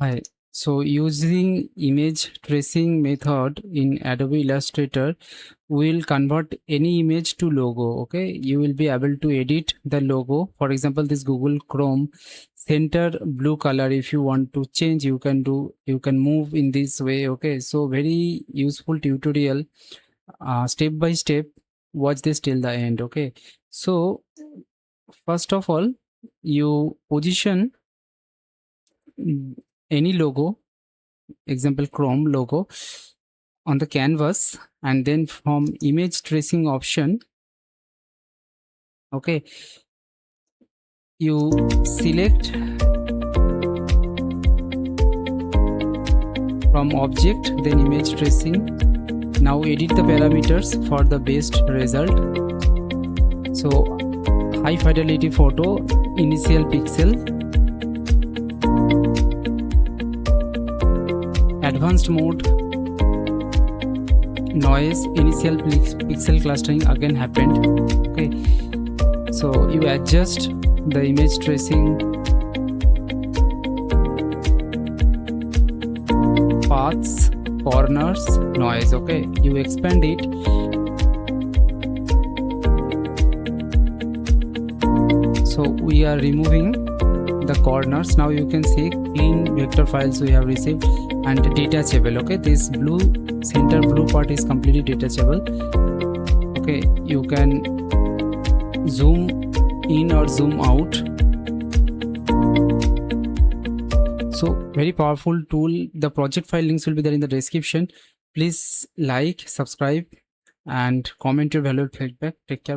Hi. So using image tracing method in Adobe Illustrator will convert any image to logo. Okay, you will be able to edit the logo. For example, this Google Chrome center blue color, if you want to change, you can move in this way. Okay, so very useful tutorial, step by step. Watch this till the end. Okay, so first of all, you position any logo, example Chrome logo, on the canvas, and then from image tracing option, okay, you select from object, then image tracing. Now edit the parameters for the best result. So high fidelity photo, initial pixel, advanced mode, noise, initial pixel clustering again happened. Okay, so you adjust the image tracing, paths, corners, noise. Okay, you expand it. So we are removing the corners. Now you can see clean vector files we have received and detachable. Okay, this blue center blue part is completely detachable. Okay, you can zoom in or zoom out. So very powerful tool. The project file links will be there in the description. Please like, subscribe and comment your valuable feedback. Take care.